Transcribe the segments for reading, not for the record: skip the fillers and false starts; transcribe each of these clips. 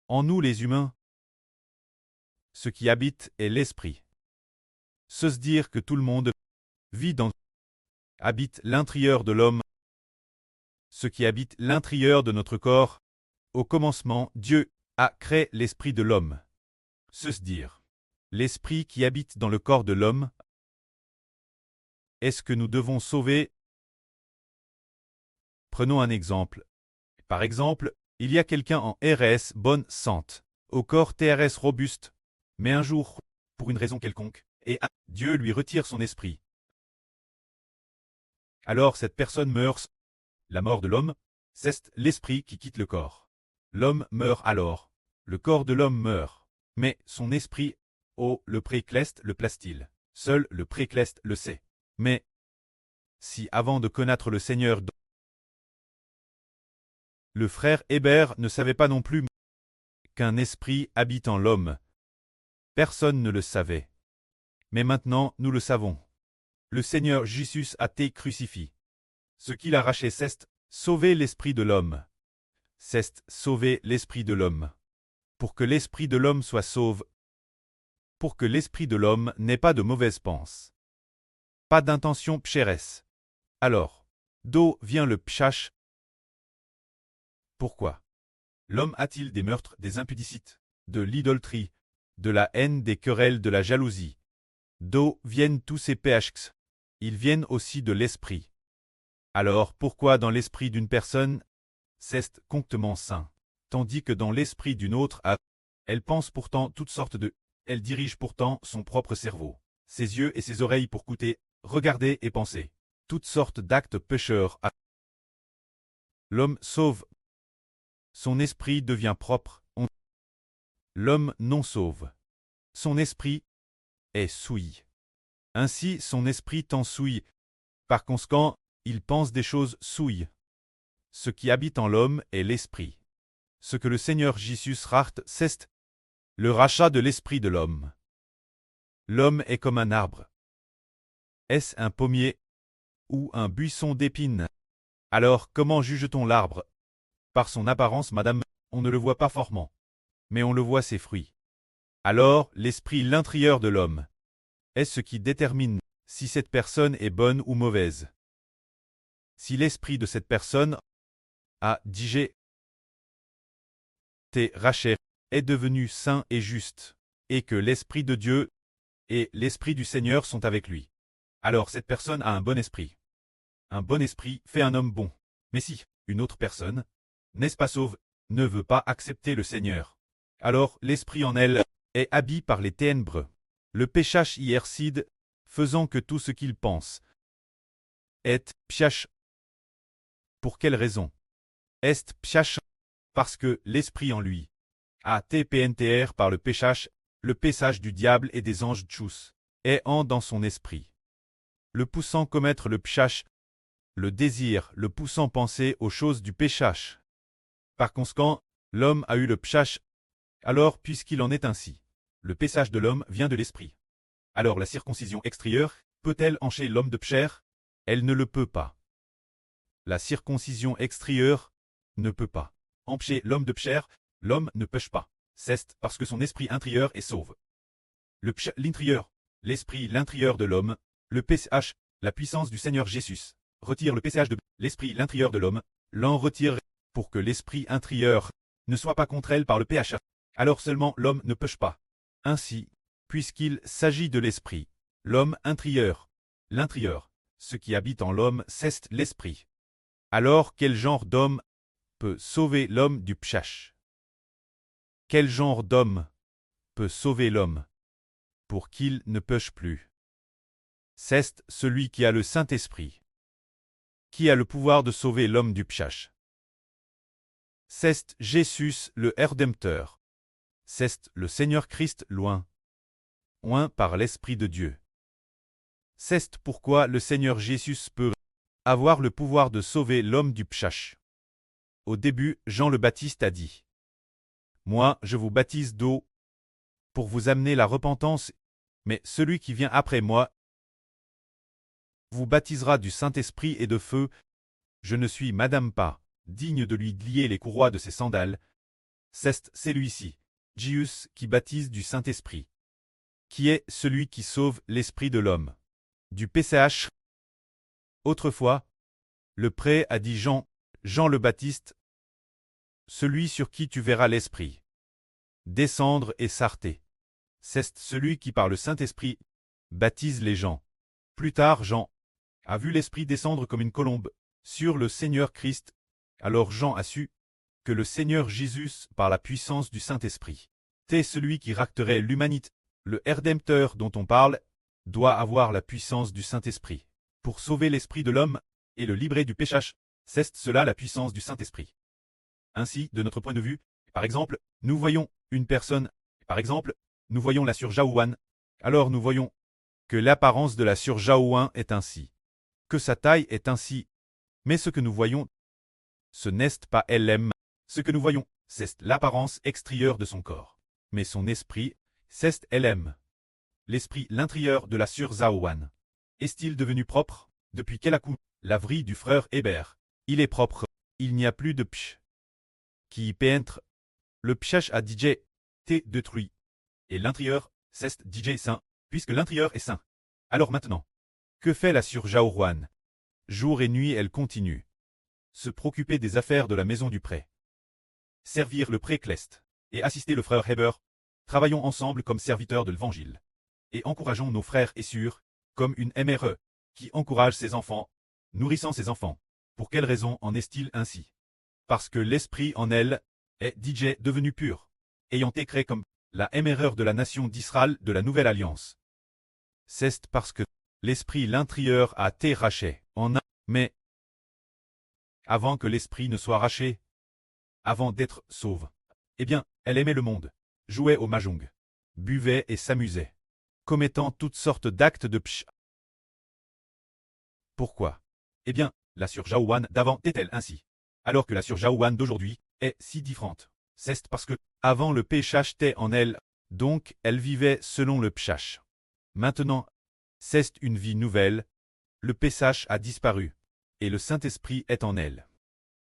En nous les humains, ce qui habite est l'esprit. Se dire que tout le monde vit dans, habite l'intérieur de l'homme, ce qui habite l'intérieur de notre corps. Au commencement, Dieu a créé l'esprit de l'homme. Se dire, l'esprit qui habite dans le corps de l'homme, est-ce que nous devons sauver? Prenons un exemple. Par exemple, il y a quelqu'un en RS bonne santé, au corps TRS robuste, mais un jour, pour une raison quelconque, et Dieu lui retire son esprit. Alors cette personne meurt. La mort de l'homme, c'est l'esprit qui quitte le corps. L'homme meurt alors. Le corps de l'homme meurt. Mais son esprit, le précleste le place-t-il. Seul le précleste le sait. Mais, si avant de connaître le Seigneur, le frère Hébert ne savait pas non plus qu'un esprit habite en l'homme, personne ne le savait. Mais maintenant, nous le savons. Le Seigneur Jésus a été crucifié. Ce qu'il arrachait, c'est sauver l'esprit de l'homme. C'est sauver l'esprit de l'homme. Pour que l'esprit de l'homme soit sauve, pour que l'esprit de l'homme n'ait pas de mauvaise pensée, pas d'intention pécheresse. Alors, d'où vient le pchach? Pourquoi l'homme a-t-il des meurtres, des impudicités, de l'idolâtrie, de la haine, des querelles, de la jalousie? D'où viennent tous ces péchés? Ils viennent aussi de l'esprit. Alors pourquoi dans l'esprit d'une personne, c'est conctement saint, tandis que dans l'esprit d'une autre, elle pense pourtant toutes sortes de... Elle dirige pourtant son propre cerveau, ses yeux et ses oreilles pour écouter, regarder et penser. Toutes sortes d'actes pécheurs. L'homme sauve. Son esprit devient propre. L'homme non sauve. Son esprit est souillé. Ainsi son esprit t'en souille. Par conséquent, il pense des choses souilles. Ce qui habite en l'homme est l'esprit. Ce que le Seigneur Jésus rachète, c'est le rachat de l'esprit de l'homme. L'homme est comme un arbre. Est-ce un pommier ou un buisson d'épines? Alors comment juge-t-on l'arbre? Par son apparence, madame, on ne le voit pas fortement, mais on le voit ses fruits. Alors, l'esprit l'intérieur de l'homme est ce qui détermine si cette personne est bonne ou mauvaise. Si l'esprit de cette personne a digé, raché, est devenu saint et juste, et que l'esprit de Dieu et l'esprit du Seigneur sont avec lui, alors cette personne a un bon esprit. Un bon esprit fait un homme bon. Mais si une autre personne, n'est-ce pas sauve, ne veut pas accepter le Seigneur, alors l'esprit en elle est habillé par les ténèbres. Le péchage y réside, faisant que tout ce qu'il pense est pchach. Pour quelle raison est pchach? Parce que l'esprit en lui a été pénétré par le péchage, le passage du diable et des anges tchous, est dans son esprit. Le poussant commettre le pchach, le désir, le poussant penser aux choses du péchage. Par conséquent, l'homme a eu le pchach, alors puisqu'il en est ainsi, le passage de l'homme vient de l'esprit. Alors la circoncision extérieure peut-elle encher l'homme de péché? Elle ne le peut pas. La circoncision extérieure ne peut pas empêcher l'homme de péché, l'homme ne pêche pas. C'est parce que son esprit intérieur est sauve. Le pchach, l'intérieur, l'esprit l'intérieur de l'homme, le pch, la puissance du Seigneur Jésus, retire le pch de l'esprit l'intérieur de l'homme, l'en retire pour que l'esprit intérieur ne soit pas contre elle par le ph. Alors seulement l'homme ne pêche pas. Ainsi, puisqu'il s'agit de l'esprit, l'homme intérieur, l'intérieur, ce qui habite en l'homme, c'est l'esprit. Alors quel genre d'homme peut sauver l'homme du pchach? Quel genre d'homme peut sauver l'homme pour qu'il ne pêche plus? C'est celui qui a le Saint-Esprit, qui a le pouvoir de sauver l'homme du pchach. C'est Jésus le Rédempteur. C'est le Seigneur Christ loin par l'Esprit de Dieu. C'est pourquoi le Seigneur Jésus peut avoir le pouvoir de sauver l'homme du pchach. Au début, Jean le Baptiste a dit: Moi, je vous baptise d'eau pour vous amener la repentance, mais celui qui vient après moi vous baptisera du Saint-Esprit et de feu. Je ne suis, madame, pas digne de lui lier les courroies de ses sandales. C'est celui-ci, Jius, qui baptise du Saint-Esprit, qui est celui qui sauve l'esprit de l'homme. Du PCH. Autrefois, le prêtre a dit Jean le Baptiste, celui sur qui tu verras l'Esprit descendre et s'arrêter. C'est celui qui par le Saint-Esprit baptise les gens. Plus tard, Jean a vu l'Esprit descendre comme une colombe sur le Seigneur Christ. Alors Jean a su que le Seigneur Jésus, par la puissance du Saint-Esprit, est celui qui racterait l'humanité. Le Rédempteur dont on parle doit avoir la puissance du Saint-Esprit pour sauver l'esprit de l'homme et le libérer du péchage. C'est cela la puissance du Saint-Esprit. Ainsi, de notre point de vue, par exemple, nous voyons une personne, par exemple, nous voyons la sœur Jaouan, alors nous voyons que l'apparence de la sœur Jaouan est ainsi, que sa taille est ainsi, mais ce que nous voyons, ce n'est pas elle-même. Ce que nous voyons, c'est l'apparence extérieure de son corps. Mais son esprit, c'est elle-même. L'esprit, l'intérieur de la sœur Jaouan. Est-il devenu propre, depuis qu'elle a coupé la vrille du frère Hébert? Il est propre. Il n'y a plus de pch qui y peintre. Le pchach a DJ T détruit. Et l'intérieur, c'est DJ saint, puisque l'intérieur est saint. Alors maintenant, que fait la sœur Jaouan? Jour et nuit elle continue. Se préoccuper des affaires de la maison du prêtre. Servir le pré-cleste. Et assister le frère Hébert. Travaillons ensemble comme serviteurs de l'évangile. Et encourageons nos frères et sœurs, comme une MRE, qui encourage ses enfants, nourrissant ses enfants. Pour quelle raison en est-il ainsi? Parce que l'esprit en elle est DJ devenu pur, ayant été créé comme la MRE de la nation d'Israël de la Nouvelle Alliance. C'est parce que l'esprit l'intérieur a été raché en un, mais avant que l'esprit ne soit raché, avant d'être sauve, eh bien, elle aimait le monde, jouait au mahjong, buvait et s'amusait, commettant toutes sortes d'actes de psh. Pourquoi? Eh bien, la sœur Jaouan d'avant est-elle ainsi, alors que la sœur Jaouan d'aujourd'hui est si différente? C'est parce que, avant le péchage était en elle, donc elle vivait selon le pshach. Maintenant, c'est une vie nouvelle, le péchage a disparu, et le Saint-Esprit est en elle.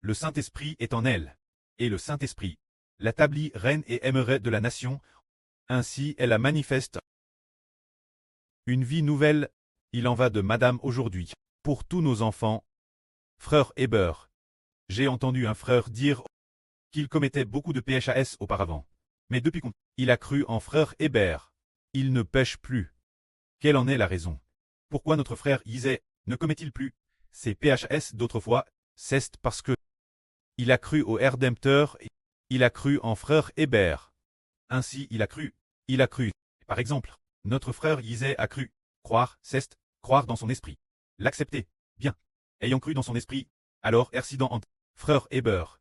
Le Saint-Esprit est en elle, et le Saint-Esprit l'établit reine et aimerait de la nation, ainsi elle la manifeste. Une vie nouvelle, il en va de Madame aujourd'hui, pour tous nos enfants. Frère Hébert, j'ai entendu un frère dire qu'il commettait beaucoup de PHAS auparavant. Mais depuis qu'il a cru en frère Hébert, il ne pêche plus. Quelle en est la raison? Pourquoi notre frère Isais ne commet-il plus ces PHAS d'autrefois? C'est parce que il a cru au Rédempteur et il a cru en frère Hébert. Ainsi il a cru. Par exemple, notre frère Isais a cru. Croire, c'est croire dans son esprit. L'accepter. Bien. Ayant cru dans son esprit, alors ercident entre frère Hébert.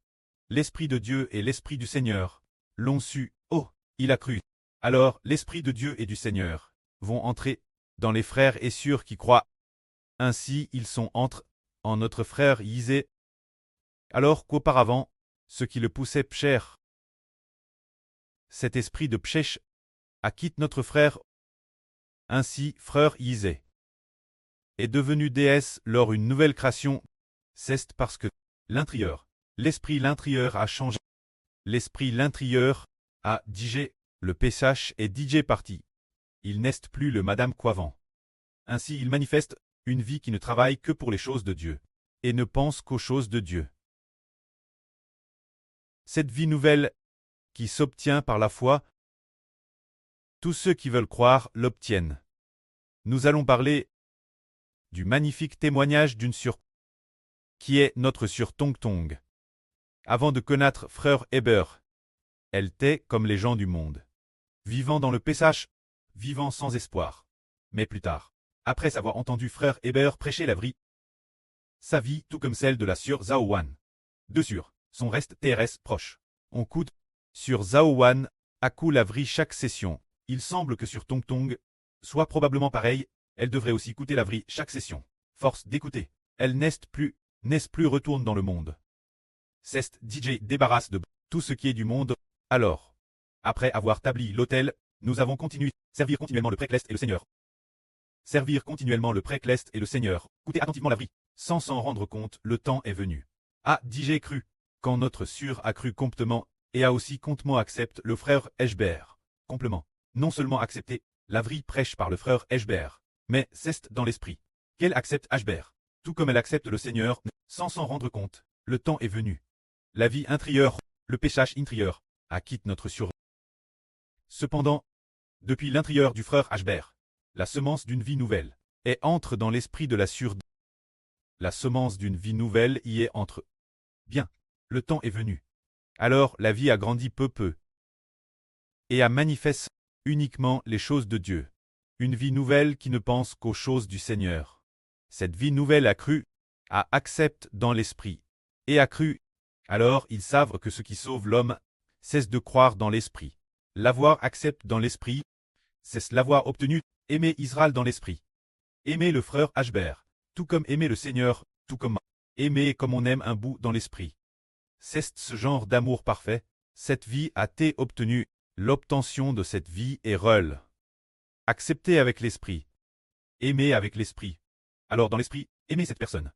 L'Esprit de Dieu et l'Esprit du Seigneur l'ont su. Oh, il a cru. Alors l'Esprit de Dieu et du Seigneur vont entrer dans les frères et sœurs qui croient. Ainsi ils sont en notre frère Isais, alors qu'auparavant, ce qui le poussait pcher, cet esprit de pchèche, acquitte notre frère. Ainsi, frère Isais est devenu déesse lors une nouvelle création. C'est parce que l'intérieur, l'esprit l'intérieur a changé. L'esprit l'intérieur a digé, le PSH est digé parti. Il n'est plus le Madame qu'avant. Ainsi il manifeste une vie qui ne travaille que pour les choses de Dieu, et ne pense qu'aux choses de Dieu. Cette vie nouvelle, qui s'obtient par la foi, tous ceux qui veulent croire l'obtiennent. Nous allons parler du magnifique témoignage d'une sœur, qui est notre sœur Tong Tong. Avant de connaître frère Hébert, elle était comme les gens du monde, vivant dans le PSH, vivant sans espoir. Mais plus tard, après avoir entendu frère Hébert prêcher la vraie, sa vie, tout comme celle de la sœur Zaowan, de sur son reste TRS proche. On coûte sur Zaowan, à coup la vraie chaque session. Il semble que sur Tong Tong soit probablement pareil, elle devrait aussi coûter la vraie chaque session. Force d'écouter. Elle n'est plus retourne dans le monde. C'est DJ débarrasse de tout ce qui est du monde. Alors, après avoir tabli l'autel, nous avons continué, servir continuellement le pré-cleste et le Seigneur. Servir continuellement le pré-cleste et le Seigneur, écouter attentivement la vraie, sans s'en rendre compte, le temps est venu. Ah, DJ cru. Quand notre sœur a cru complètement, et a aussi contement accepte le frère Eshbert. Complément. Non seulement accepté, la vraie prêche par le frère Eshbert, mais c'est dans l'esprit qu'elle accepte Eshbert, tout comme elle accepte le Seigneur, sans s'en rendre compte. Le temps est venu. La vie intérieure, le péchage intérieur, acquitte notre sur. Cependant, depuis l'intérieur du frère Eshbert, la semence d'une vie nouvelle, et entre dans l'esprit de la surde. La semence d'une vie nouvelle y est entre. Bien, le temps est venu. Alors la vie a grandi peu, et a manifeste uniquement les choses de Dieu. Une vie nouvelle qui ne pense qu'aux choses du Seigneur. Cette vie nouvelle a cru, a accepte dans l'esprit, et a cru. Alors ils savent que ce qui sauve l'homme, c'est de croire dans l'esprit. L'avoir accepte dans l'esprit, c'est l'avoir obtenu, aimer Israël dans l'esprit. Aimer le frère Eshbert, tout comme aimer le Seigneur, tout comme aimer comme on aime un bout dans l'esprit. C'est ce genre d'amour parfait, cette vie a été obtenue, l'obtention de cette vie est reule. Accepter avec l'esprit. Aimer avec l'esprit. Alors dans l'esprit, aimer cette personne,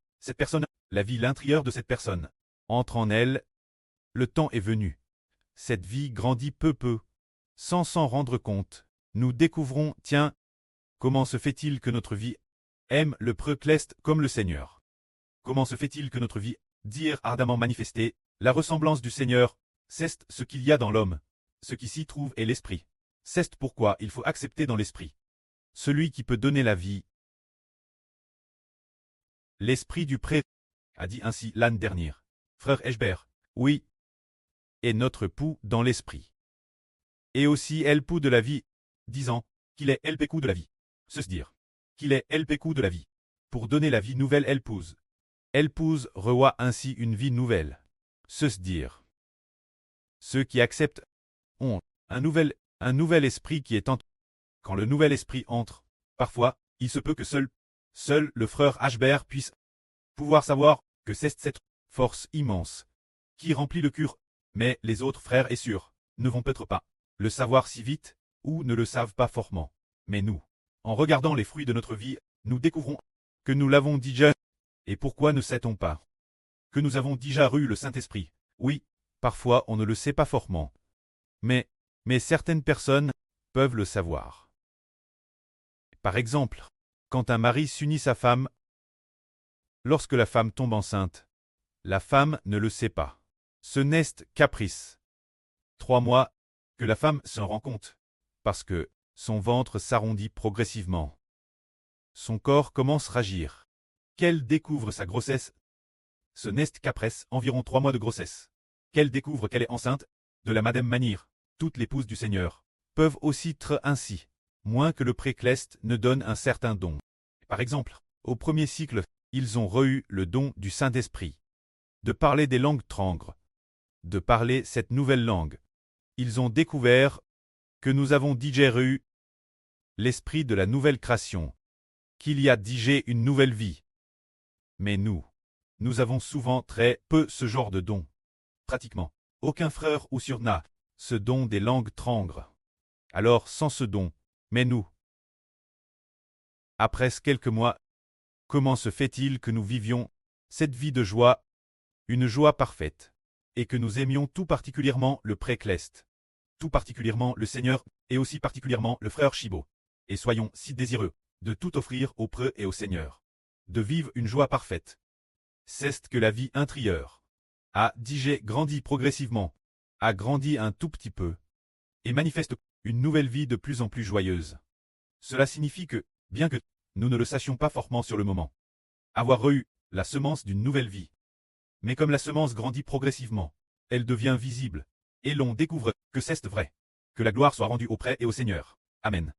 la vie l'intérieur de cette personne, entre en elle. Le temps est venu. Cette vie grandit peu, sans s'en rendre compte. Nous découvrons, tiens, comment se fait-il que notre vie aime le précleste comme le Seigneur? Comment se fait-il que notre vie, dire ardemment manifester, la ressemblance du Seigneur, c'est ce qu'il y a dans l'homme, ce qui s'y trouve est l'esprit. C'est pourquoi il faut accepter dans l'esprit. Celui qui peut donner la vie. L'esprit du prêtre, a dit ainsi l'âne dernière. Frère Eshbert, oui, est notre pouls dans l'esprit. Et aussi el pouls de la vie, disant qu'il est el pécou de la vie. Se dire qu'il est el pécou de la vie. Pour donner la vie nouvelle el pousse. El pousse revoit ainsi une vie nouvelle. Se dire. Ceux qui acceptent ont un nouvel esprit qui est en. Quand le nouvel esprit entre, parfois, il se peut que seul le frère Eshbert puisse pouvoir savoir que c'est cette force immense qui remplit le cœur, mais les autres frères et sœurs ne vont peut-être pas le savoir si vite, ou ne le savent pas fortement. Mais nous, en regardant les fruits de notre vie, nous découvrons que nous l'avons déjà. Et pourquoi ne sait-on pas que nous avons déjà eu le Saint-Esprit? Oui, parfois on ne le sait pas fortement. Mais certaines personnes peuvent le savoir. Par exemple, quand un mari s'unit sa femme, lorsque la femme tombe enceinte, la femme ne le sait pas. Ce n'est caprice. 3 mois que la femme s'en rend compte, parce que son ventre s'arrondit progressivement. Son corps commence à agir. Qu'elle découvre sa grossesse. Ce n'est qu'après environ 3 mois de grossesse. Qu'elle découvre qu'elle est enceinte, de la madame manière. Toutes les épouses du Seigneur peuvent aussi être ainsi, moins que le précleste ne donne un certain don. Par exemple, au premier cycle, ils ont reçu le don du Saint-Esprit, de parler des langues trangres, de parler cette nouvelle langue. Ils ont découvert que nous avons digéré l'esprit de la nouvelle création, qu'il y a digé une nouvelle vie. Mais nous avons souvent très peu ce genre de don. Pratiquement, aucun frère ou sœur n'a ce don des langues trangres. Alors sans ce don, mais nous, après quelques mois, comment se fait-il que nous vivions cette vie de joie, une joie parfaite, et que nous aimions tout particulièrement le précleste, tout particulièrement le Seigneur, et aussi particulièrement le frère Chibo, et soyons si désireux de tout offrir au preux et au Seigneur, de vivre une joie parfaite. C'est que la vie intérieure a grandi progressivement, a grandi un tout petit peu, et manifeste une nouvelle vie de plus en plus joyeuse. Cela signifie que, bien que nous ne le sachions pas fortement sur le moment, avoir eu la semence d'une nouvelle vie. Mais comme la semence grandit progressivement, elle devient visible, et l'on découvre que c'est vrai. Que la gloire soit rendue au prêtre et au Seigneur. Amen.